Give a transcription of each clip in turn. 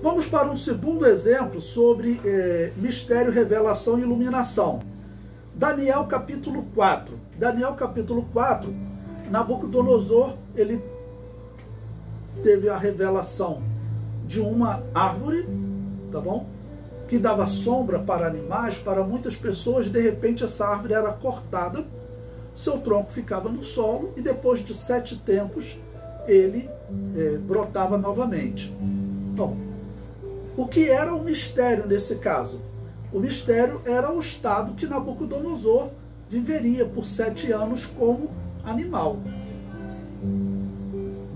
Vamos para um segundo exemplo sobre mistério, revelação e iluminação. Daniel capítulo 4. Daniel capítulo 4, Nabucodonosor, ele teve a revelação de uma árvore, tá bom? Que dava sombra para animais, para muitas pessoas. De repente essa árvore era cortada, seu tronco ficava no solo e depois de 7 tempos ele brotava novamente. Bom, o que era o mistério nesse caso? O mistério era o estado que Nabucodonosor viveria por 7 anos como animal.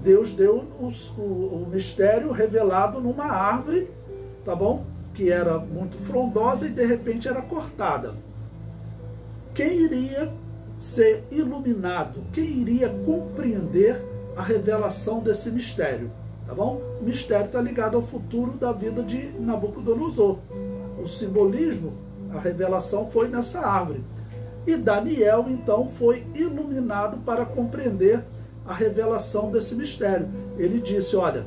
Deus deu o mistério revelado numa árvore, tá bom? Que era muito frondosa e de repente era cortada. Quem iria ser iluminado? Quem iria compreender a revelação desse mistério? Tá bom? O mistério está ligado ao futuro da vida de Nabucodonosor. O simbolismo, a revelação foi nessa árvore. E Daniel, então, foi iluminado para compreender a revelação desse mistério. Ele disse, olha,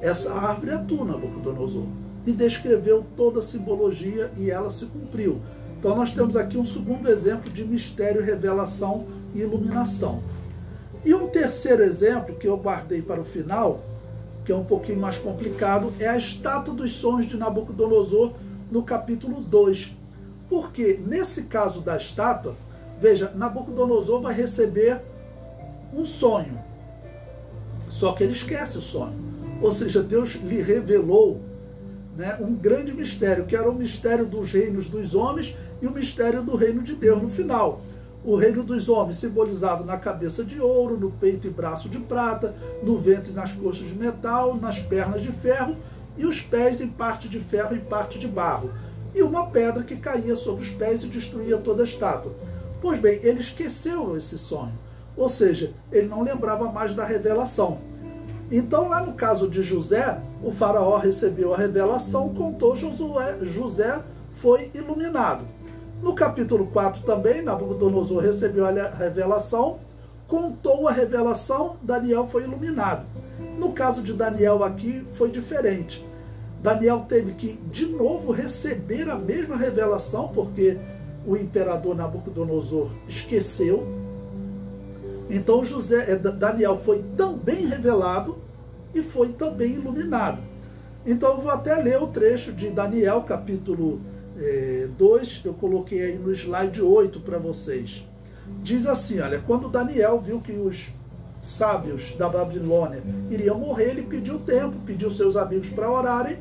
essa árvore é tu, Nabucodonosor. E descreveu toda a simbologia e ela se cumpriu. Então nós temos aqui um segundo exemplo de mistério, revelação e iluminação. E um terceiro exemplo que eu guardei para o final, que é um pouquinho mais complicado, é a estátua dos sonhos de Nabucodonosor no capítulo 2. Porque nesse caso da estátua, veja, Nabucodonosor vai receber um sonho, só que ele esquece o sonho. Ou seja, Deus lhe revelou, né, um grande mistério, que era o mistério dos reinos dos homens e o mistério do reino de Deus no final. O reino dos homens simbolizado na cabeça de ouro, no peito e braço de prata, no ventre e nas coxas de metal, nas pernas de ferro e os pés em parte de ferro e parte de barro. E uma pedra que caía sobre os pés e destruía toda a estátua. Pois bem, ele esqueceu esse sonho. Ou seja, ele não lembrava mais da revelação. Então, lá no caso de José, o faraó recebeu a revelação, contou José foi iluminado. No capítulo 4 também, Nabucodonosor recebeu a revelação, contou a revelação, Daniel foi iluminado. No caso de Daniel aqui foi diferente. Daniel teve que de novo receber a mesma revelação, porque o imperador Nabucodonosor esqueceu. Então Daniel foi também revelado e foi também iluminado. Então eu vou até ler o trecho de Daniel, capítulo 2, eu coloquei aí no slide 8 para vocês. Diz assim, olha, quando Daniel viu que os sábios da Babilônia iriam morrer, ele pediu tempo, pediu seus amigos para orarem,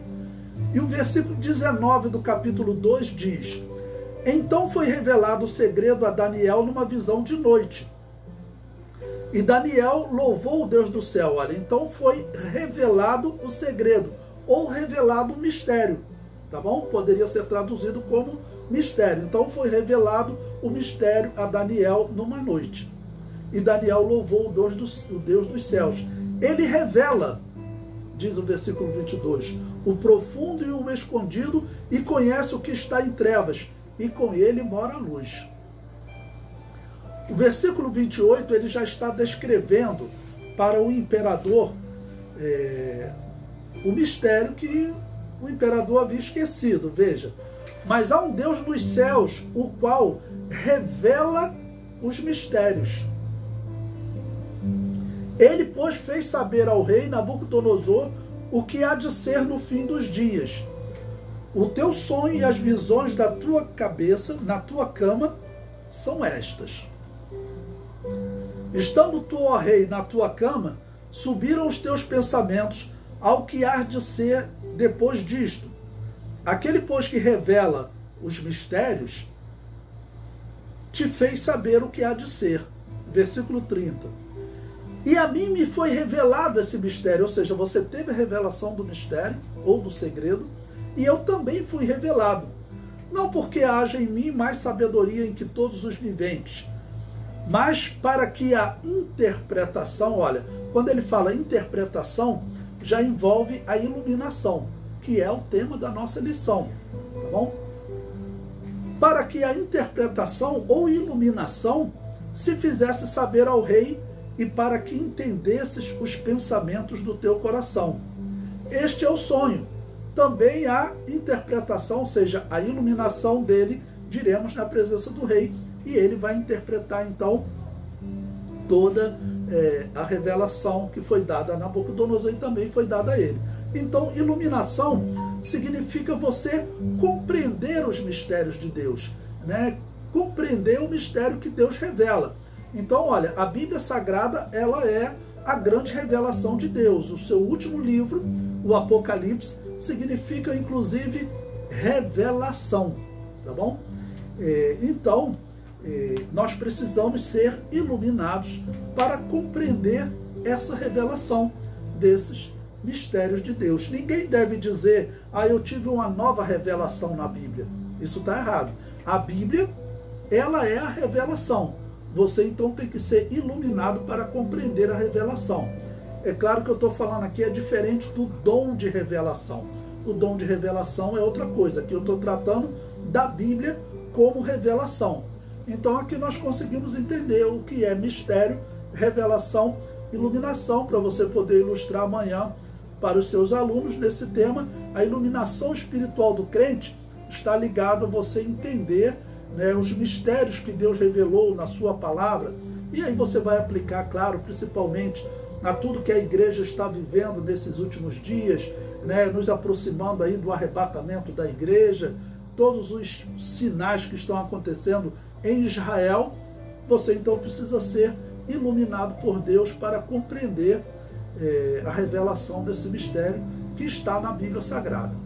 e o versículo 19 do capítulo 2 diz, então foi revelado o segredo a Daniel numa visão de noite. E Daniel louvou o Deus do céu. Olha, então foi revelado o segredo, ou revelado o mistério, tá bom? Poderia ser traduzido como mistério. Então foi revelado o mistério a Daniel numa noite. E Daniel louvou o Deus dos céus. Ele revela, diz o versículo 22, o profundo e o escondido, e conhece o que está em trevas, e com ele mora a luz. O versículo 28, ele já está descrevendo para o imperador o mistério que o imperador havia esquecido. Veja, mas há um Deus nos céus, o qual revela os mistérios. Ele, pois, fez saber ao rei Nabucodonosor o que há de ser no fim dos dias. O teu sonho e as visões da tua cabeça, na tua cama, são estas. Estando tu, ó rei, na tua cama, subiram os teus pensamentos ao que há de ser depois disto. Aquele, pois, que revela os mistérios, te fez saber o que há de ser. Versículo 30. E a mim me foi revelado esse mistério, ou seja, você teve a revelação do mistério, ou do segredo, e eu também fui revelado. Não porque haja em mim mais sabedoria em que todos os viventes, mas para que a interpretação, olha, quando ele fala interpretação, já envolve a iluminação, que é o tema da nossa lição, tá bom? Para que a interpretação ou iluminação se fizesse saber ao rei e para que entendesses os pensamentos do teu coração. Este é o sonho. Também a interpretação, ou seja, a iluminação dele, diremos na presença do rei, e ele vai interpretar então toda a revelação que foi dada a Nabucodonosor e também foi dada a ele. Então, iluminação significa você compreender os mistérios de Deus, né? Compreender o mistério que Deus revela. Então, olha, a Bíblia Sagrada, ela é a grande revelação de Deus. O seu último livro, o Apocalipse, significa, inclusive, revelação, tá bom? Então, nós precisamos ser iluminados para compreender essa revelação desses mistérios de Deus. Ninguém deve dizer, eu tive uma nova revelação na Bíblia. Isso está errado. A Bíblia, ela é a revelação. Você então tem que ser iluminado para compreender a revelação. É claro que eu estou falando aqui é diferente do dom de revelação. O dom de revelação é outra coisa. Aqui eu estou tratando da Bíblia como revelação. Então aqui nós conseguimos entender o que é mistério, revelação, iluminação, para você poder ilustrar amanhã para os seus alunos nesse tema. A iluminação espiritual do crente está ligada a você entender, né, os mistérios que Deus revelou na sua palavra, e aí você vai aplicar, claro, principalmente a tudo que a igreja está vivendo nesses últimos dias, né, nos aproximando aí do arrebatamento da igreja, todos os sinais que estão acontecendo em Israel. Você então precisa ser iluminado por Deus para compreender a revelação desse mistério que está na Bíblia Sagrada.